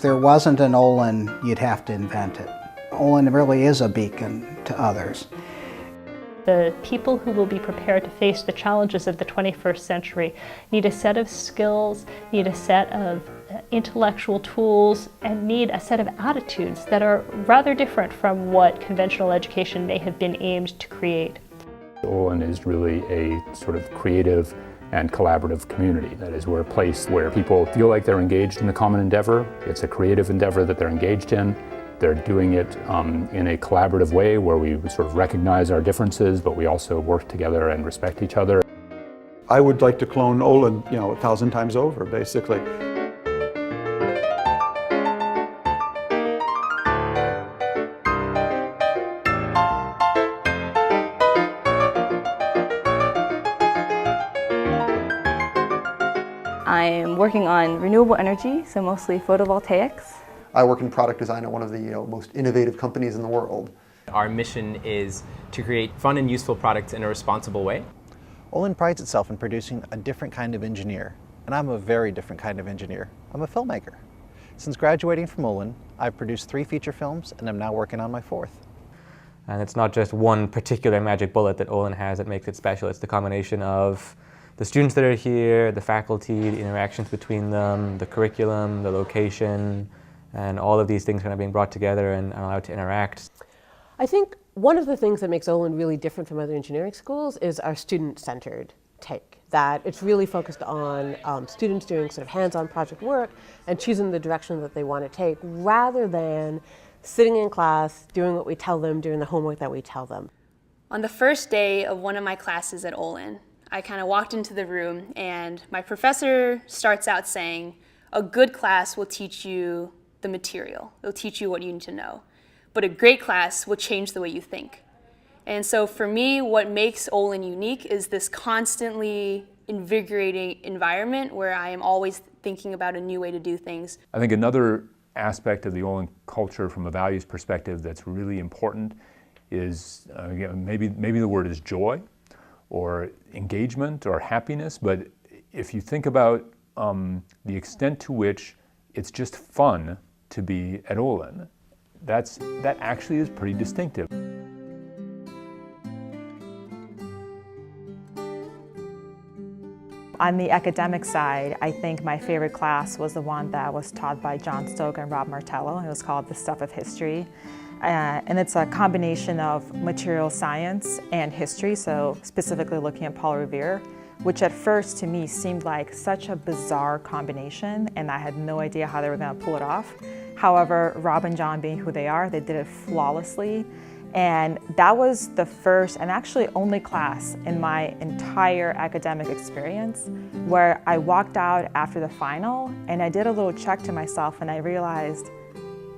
there wasn't an Olin, you'd have to invent it. Olin really is a beacon to others. The people who will be prepared to face the challenges of the 21st century need a set of skills, need a set of intellectual tools, and need a set of attitudes that are rather different from what conventional education may have been aimed to create. Olin is really a sort of creative and collaborative community. That is, we're a place where people feel like they're engaged in a common endeavor. It's a creative endeavor that they're engaged in. They're doing it in a collaborative way where we sort of recognize our differences, but we also work together and respect each other. I would like to clone Olin, 1,000 times over, basically. I'm working on renewable energy, so mostly photovoltaics. I work in product design at one of the most innovative companies in the world. Our mission is to create fun and useful products in a responsible way. Olin prides itself in producing a different kind of engineer, and I'm a very different kind of engineer. I'm a filmmaker. Since graduating from Olin, I've produced 3 feature films, and I'm now working on my 4th. And it's not just one particular magic bullet that Olin has that makes it special. It's the combination of the students that are here, the faculty, the interactions between them, the curriculum, the location, and all of these things kind of being brought together and allowed to interact. I think one of the things that makes Olin really different from other engineering schools is our student-centered take. That it's really focused on students doing sort of hands-on project work and choosing the direction that they want to take, rather than sitting in class, doing what we tell them, doing the homework that we tell them. On the first day of one of my classes at Olin, I kind of walked into the room and my professor starts out saying, a good class will teach you the material. It'll teach you what you need to know. But a great class will change the way you think. And so for me, what makes Olin unique is this constantly invigorating environment where I am always thinking about a new way to do things. I think another aspect of the Olin culture from a values perspective that's really important is, maybe the word is joy or engagement or happiness, but if you think about the extent to which it's just fun to be at Olin, that actually is pretty distinctive. On the academic side, I think my favorite class was the one that was taught by John Stoke and Rob Martello. It was called The Stuff of History. And it's a combination of material science and history, so specifically looking at Paul Revere, which at first to me seemed like such a bizarre combination, and I had no idea how they were going to pull it off. However, Rob and John being who they are, they did it flawlessly. And that was the first and actually only class in my entire academic experience where I walked out after the final and I did a little check to myself and I realized,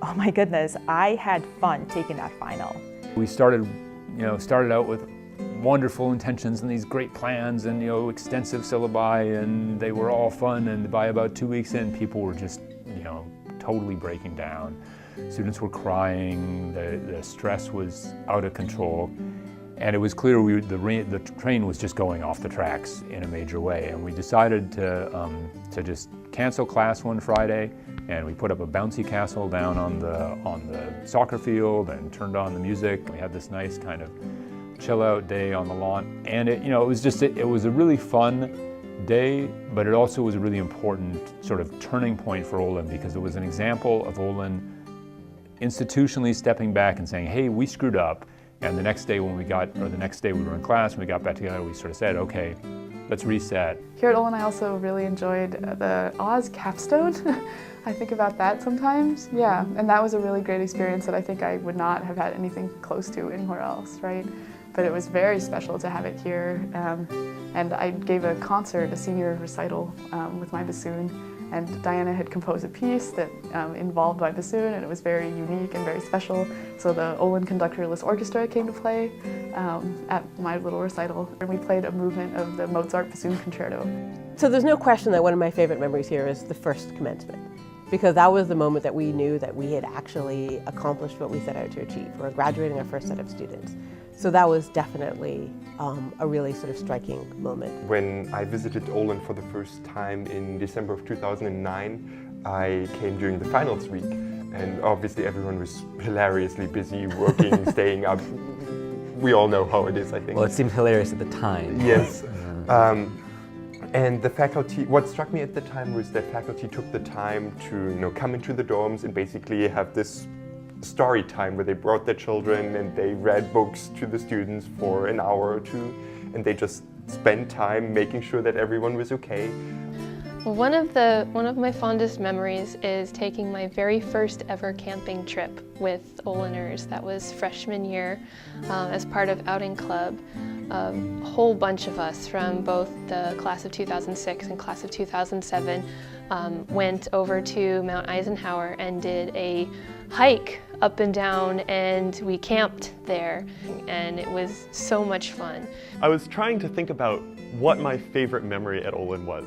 oh my goodness, I had fun taking that final. We started out with wonderful intentions and these great plans and extensive syllabi, and they were all fun, and by about 2 weeks in, people were just totally breaking down. Students were crying, the stress was out of control, and it was clear the train was just going off the tracks in a major way, and we decided to just cancel class one Friday, and we put up a bouncy castle down on the soccer field and turned on the music. We had this nice kind of chill out day on the lawn, and it was a really fun day, but it also was a really important sort of turning point for Olin, because it was an example of Olin institutionally stepping back and saying, hey, we screwed up. And the next day we were in class and we got back together, we sort of said, okay, let's reset. Here at Olin, I also really enjoyed the Oz capstone. I think about that sometimes, yeah. And that was a really great experience that I think I would not have had anything close to anywhere else, right? But it was very special to have it here. And I gave a concert, a senior recital with my bassoon, and Diana had composed a piece that involved my bassoon, and it was very unique and very special. So the Olin Conductorless Orchestra came to play at my little recital, and we played a movement of the Mozart Bassoon Concerto. So there's no question that one of my favorite memories here is the first commencement, because that was the moment that we knew that we had actually accomplished what we set out to achieve. We're graduating our first set of students. So that was definitely a really sort of striking moment. When I visited Olin for the first time in December of 2009, I came during the finals week, and obviously everyone was hilariously busy working, staying up. We all know how it is, I think. Well, it seemed hilarious at the time. Yes. And the faculty, what struck me at the time was that faculty took the time to come into the dorms and basically have this story time where they brought their children and they read books to the students for an hour or two, and they just spent time making sure that everyone was okay. One of my fondest memories is taking my very first ever camping trip with Oliners. That was freshman year as part of Outing Club. A whole bunch of us from both the class of 2006 and class of 2007 went over to Mount Eisenhower and did a hike up and down, and we camped there, and it was so much fun. I was trying to think about what my favorite memory at Olin was,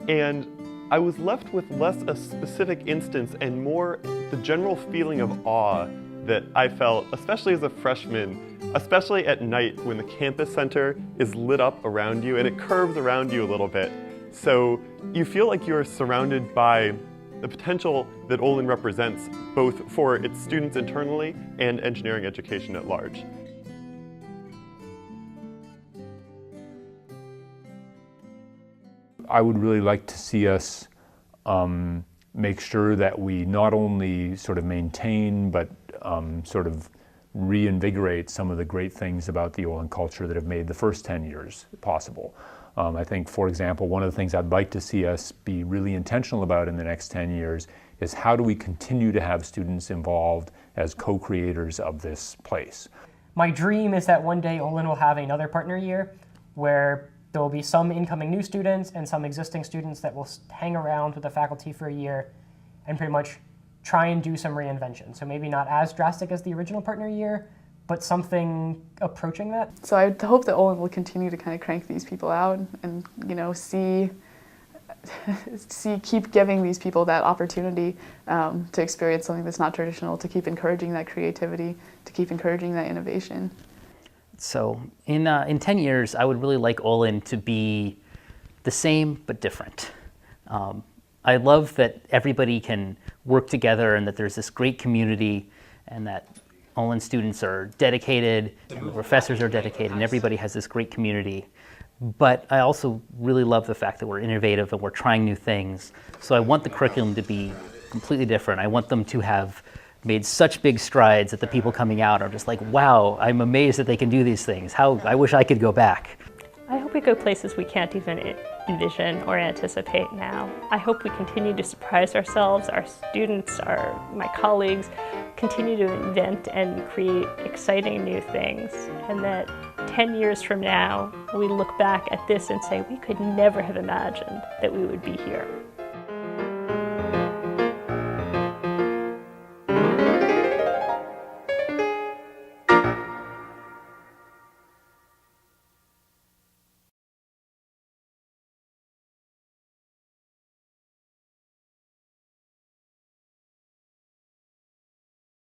and I was left with less a specific instance and more the general feeling of awe that I felt, especially as a freshman, especially at night when the campus center is lit up around you and it curves around you a little bit. So you feel like you're surrounded by the potential that Olin represents, both for its students internally and engineering education at large. I would really like to see us make sure that we not only sort of maintain, but sort of reinvigorate some of the great things about the Olin culture that have made the first 10 years possible. I think, for example, one of the things I'd like to see us be really intentional about in the next 10 years is how do we continue to have students involved as co-creators of this place. My dream is that one day Olin will have another partner year where there will be some incoming new students and some existing students that will hang around with the faculty for a year and pretty much try and do some reinvention. So maybe not as drastic as the original partner year, but something approaching that. So I hope that Olin will continue to kind of crank these people out and, keep giving these people that opportunity to experience something that's not traditional, to keep encouraging that creativity, to keep encouraging that innovation. So in 10 years, I would really like Olin to be the same but different. I love that everybody can work together and that there's this great community and that Olin students are dedicated, and the professors are dedicated, and everybody has this great community. But I also really love the fact that we're innovative and we're trying new things. So I want the curriculum to be completely different. I want them to have made such big strides that the people coming out are just like, wow, I'm amazed that they can do these things. I wish I could go back. I hope we go places we can't even envision or anticipate now. I hope we continue to surprise ourselves, our students, my colleagues, continue to invent and create exciting new things, and that 10 years from now, we look back at this and say, we could never have imagined that we would be here.